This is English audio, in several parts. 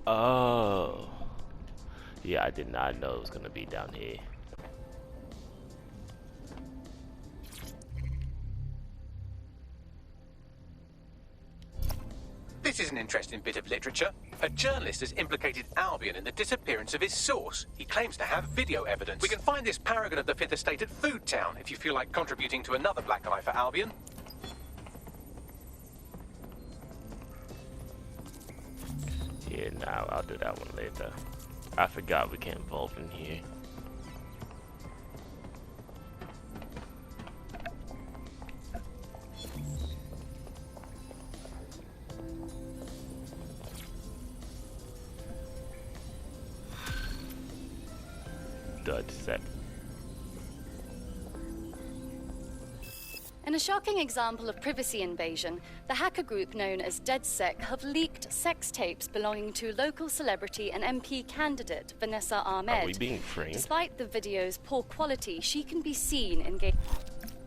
Oh. Yeah, I did not know it was gonna be down here. This is an interesting bit of literature. A journalist has implicated Albion in the disappearance of his source. He claims to have video evidence. We can find this paragon of the Fifth Estate at Food Town if you feel like contributing to another black eye for Albion. Yeah, now I'll do that one later. I forgot we can't involve in here. DedSec. In a shocking example of privacy invasion, the hacker group known as DedSec have leaked sex tapes belonging to local celebrity and MP candidate Vanessa Ahmed. Are we being framed? Despite the video's poor quality, she can be seen engaging.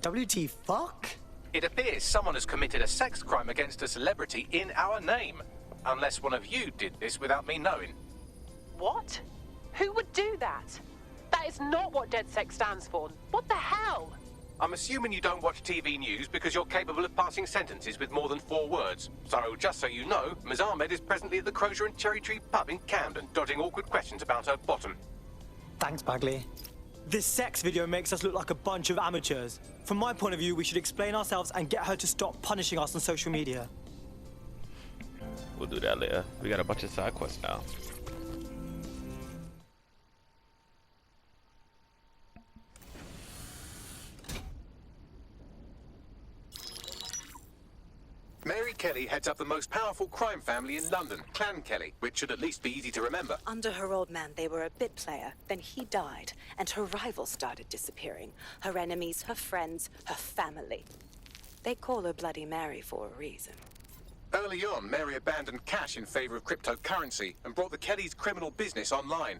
WT fuck? It appears someone has committed a sex crime against a celebrity in our name. Unless one of you did this without me knowing. What? Who would do that? That is not what DedSec stands for. What the hell? I'm assuming you don't watch TV news because you're capable of passing sentences with more than 4 words. So, just so you know, Ms. Ahmed is presently at the Crozier and Cherry Tree pub in Camden, dodging awkward questions about her bottom. Thanks, Bagley. This sex video makes us look like a bunch of amateurs. From my point of view, we should explain ourselves and get her to stop punishing us on social media. We'll do that later. We got a bunch of side quests now. Mary Kelly heads up the most powerful crime family in London, Clan Kelly, which should at least be easy to remember. Under her old man, they were a bit player. Then he died, and her rivals started disappearing. Her enemies, her friends, her family. They call her Bloody Mary for a reason. Early on, Mary abandoned cash in favor of cryptocurrency and brought the Kellys' criminal business online.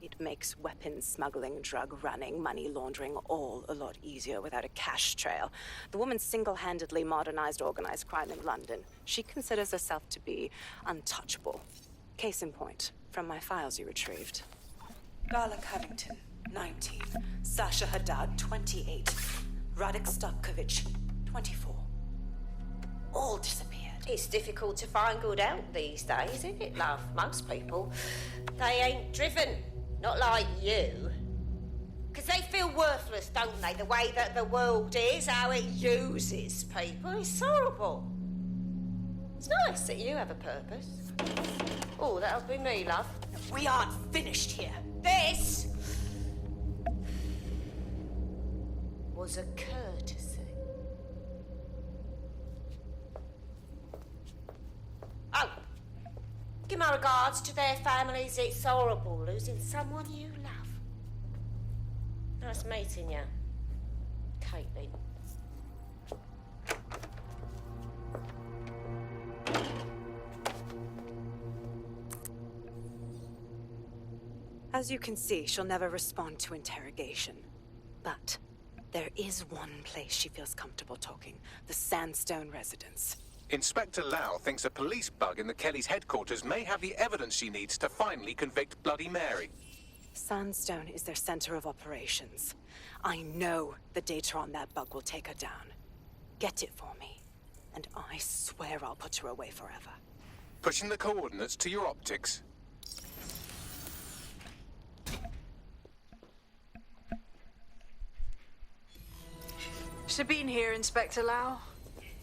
It makes weapons smuggling, drug running, money laundering all a lot easier without a cash trail. The woman single-handedly modernized organized crime in London. She considers herself to be untouchable. Case in point, from my files you retrieved. Darla Covington, 19. Sasha Haddad, 28. Radek Stavkovic, 24. All disappeared. It's difficult to find good help these days, isn't it, love? Most people, they ain't driven. Not like you. Because they feel worthless, don't they? The way that the world is, how it uses people. It's horrible. It's nice that you have a purpose. Oh, that'll be me, love. We aren't finished here. This was a courtesy. Oh. Give my regards to their families. It's horrible losing someone you love. Nice meeting you, Caitlin. As you can see, she'll never respond to interrogation. But there is one place she feels comfortable talking. The Sandstone residence. Inspector Lau thinks a police bug in the Kellys' headquarters may have the evidence she needs to finally convict Bloody Mary. Sandstone is their center of operations. I know the data on that bug will take her down. Get it for me, and I swear I'll put her away forever. Pushing the coordinates to your optics. Sabine here, Inspector Lau.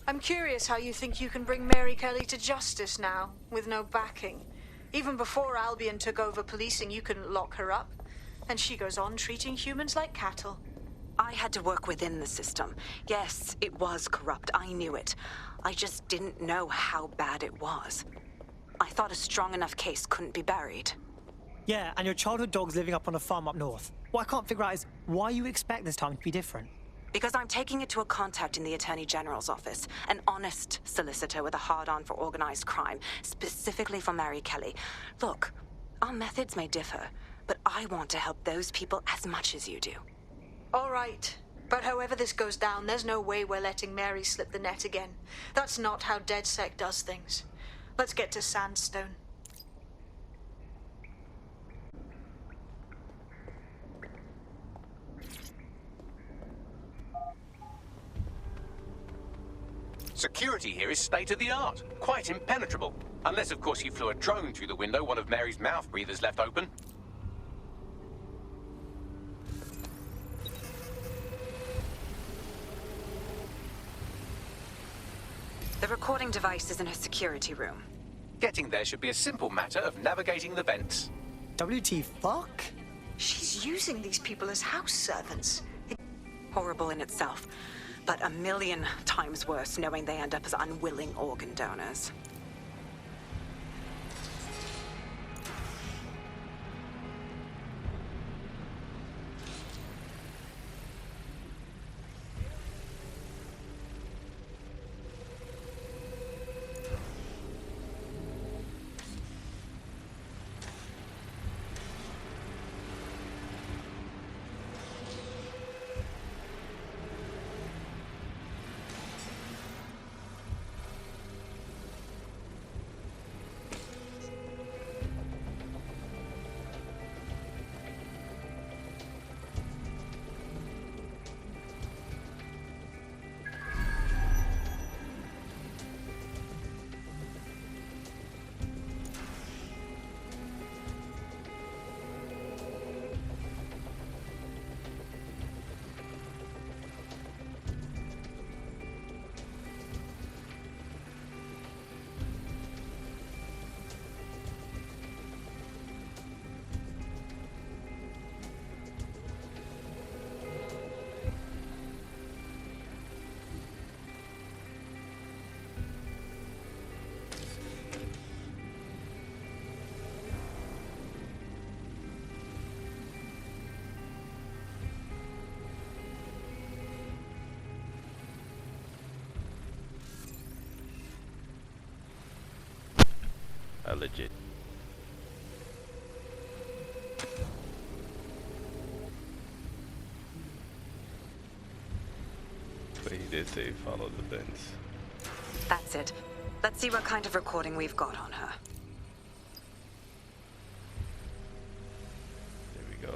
I'm curious how you think you can bring Mary Kelly to justice now, with no backing. Even before Albion took over policing, you couldn't lock her up. And she goes on treating humans like cattle. I had to work within the system. Yes, it was corrupt. I knew it. I just didn't know how bad it was. I thought a strong enough case couldn't be buried. Yeah, and your childhood dog's living up on a farm up north. What I can't figure out is why you expect this time to be different. Because I'm taking it to a contact in the Attorney General's office, an honest solicitor with a hard-on for organized crime, specifically for Mary Kelly. Look, our methods may differ, but I want to help those people as much as you do. All right. But however this goes down, there's no way we're letting Mary slip the net again. That's not how DedSec does things. Let's get to Sandstone. Security here is state-of-the-art, quite impenetrable. Unless, of course, you flew a drone through the window one of Mary's mouth breathers left open. The recording device is in her security room. Getting there should be a simple matter of navigating the vents. WT fuck? She's using these people as house servants. Horrible in itself, but a million times worse knowing they end up as unwilling organ donors. Legit. But he did say follow the vents. That's it. Let's see what kind of recording we've got on her. There we go.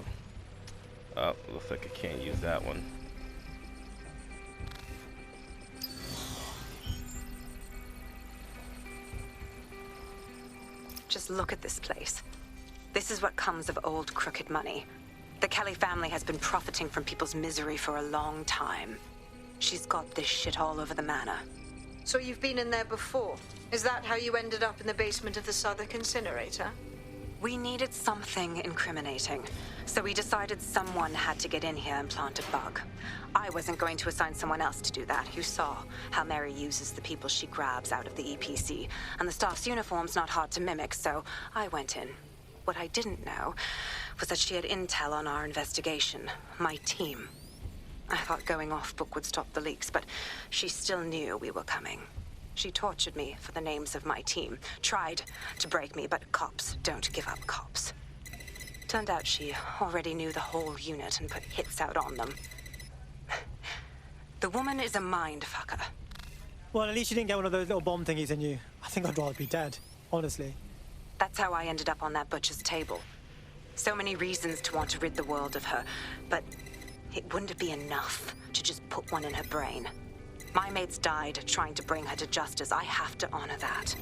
Oh, looks like I can't use that one. Just look at this place. This is what comes of old crooked money. The Kelly family has been profiting from people's misery for a long time. She's got this shit all over the manor. So you've been in there before? Is that how you ended up in the basement of the Southwark incinerator? We needed something incriminating, so we decided someone had to get in here and plant a bug. I wasn't going to assign someone else to do that. You saw how Mary uses the people she grabs out of the EPC, and the staff's uniform's not hard to mimic, so I went in. What I didn't know was that she had intel on our investigation, my team. I thought going off book would stop the leaks, but she still knew we were coming. She tortured me for the names of my team, tried to break me, but cops don't give up cops. Turned out she already knew the whole unit and put hits out on them. The woman is a mind fucker. Well, at least you didn't get one of those little bomb thingies in you. I think I'd rather be dead, honestly. That's how I ended up on that butcher's table. So many reasons to want to rid the world of her, but it wouldn't be enough to just put one in her brain. My mates died trying to bring her to justice. I have to honor that.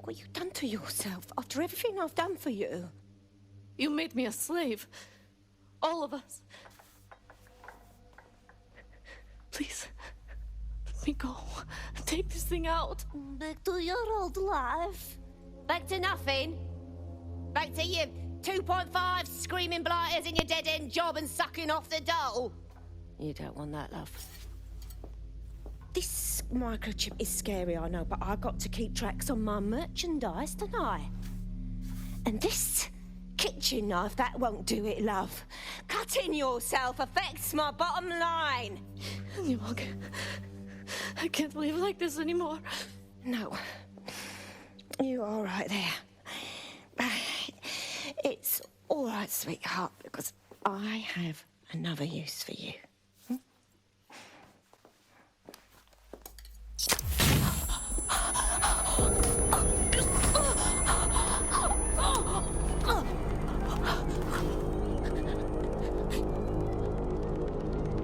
what you've done to yourself after everything I've done for you. You made me a slave. All of us. Please, let me go. Take this thing out. Back to your old life. Back to nothing. Back to you 2.5 screaming blighters in your dead-end job and sucking off the dole. You don't want that, love. This microchip is scary, I know, but I've got to keep tracks on my merchandise, don't I? And this kitchen knife, that won't do it, love. Cutting yourself affects my bottom line. I can't live like this anymore. No. You're all right there. It's all right, sweetheart, because I have another use for you.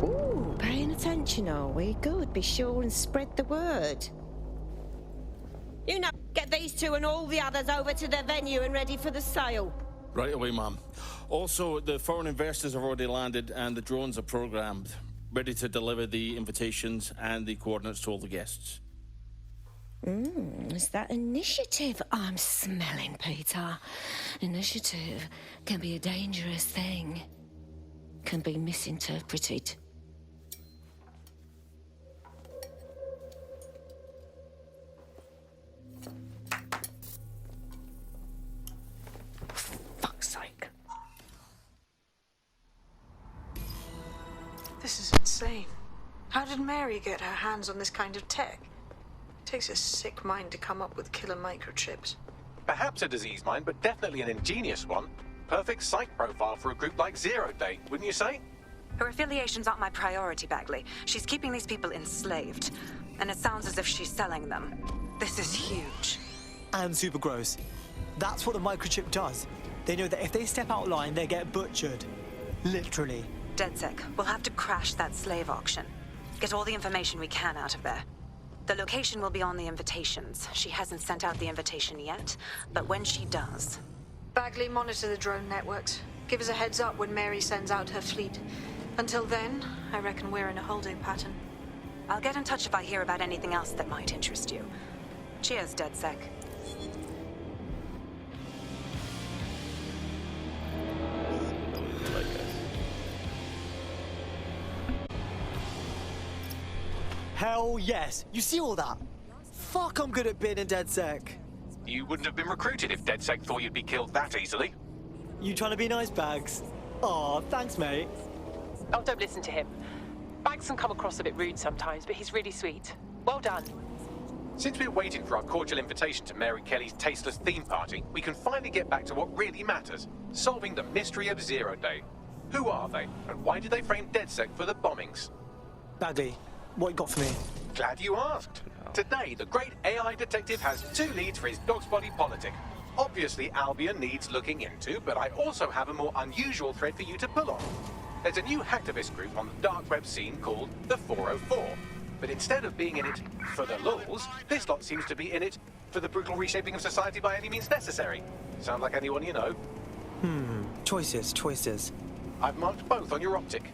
Ooh, paying attention, are we? Good. Be sure and spread the word. You know, get these two and all the others over to their venue and ready for the sale. Right away, Ma'am. Also, the foreign investors have already landed and the drones are programmed, ready to deliver the invitations and the coordinates to all the guests. Is that initiative I'm smelling, Peter? Initiative can be a dangerous thing. Can be misinterpreted. Fuck's sake. This is insane. How did Mary get her hands on this kind of tech? Takes a sick mind to come up with killer microchips. Perhaps a diseased mind, but definitely an ingenious one. Perfect psych profile for a group like Zero Day, wouldn't you say? Her affiliations aren't my priority, Bagley. She's keeping these people enslaved. And it sounds as if she's selling them. This is huge. And super gross. That's what the microchip does. They know that if they step out of line, they get butchered. Literally. DedSec, we'll have to crash that slave auction. Get all the information we can out of there. The location will be on the invitations. She hasn't sent out the invitation yet, but when she does... Bagley, monitor the drone networks. Give us a heads up when Mary sends out her fleet. Until then, I reckon we're in a holding pattern. I'll get in touch if I hear about anything else that might interest you. Cheers, DedSec. Hell yes. You see all that? Fuck, I'm good at being in DedSec. You wouldn't have been recruited if DedSec thought you'd be killed that easily. You trying to be nice, Bags? Aw, thanks, mate. Oh, don't listen to him. Bags can come across a bit rude sometimes, but he's really sweet. Well done. Since we're waiting for our cordial invitation to Mary Kelly's tasteless theme party, we can finally get back to what really matters. Solving the mystery of Zero Day. Who are they, and why did they frame DedSec for the bombings? Bagley, what you got for me? Glad you asked. Today, the great AI detective has 2 leads for his dog's body politic. Obviously, Albion needs looking into, but I also have a more unusual thread for you to pull on. There's a new hacktivist group on the dark web scene called the 404. But instead of being in it for the lulz, this lot seems to be in it for the brutal reshaping of society by any means necessary. Sound like anyone you know? Choices. I've marked both on your optic.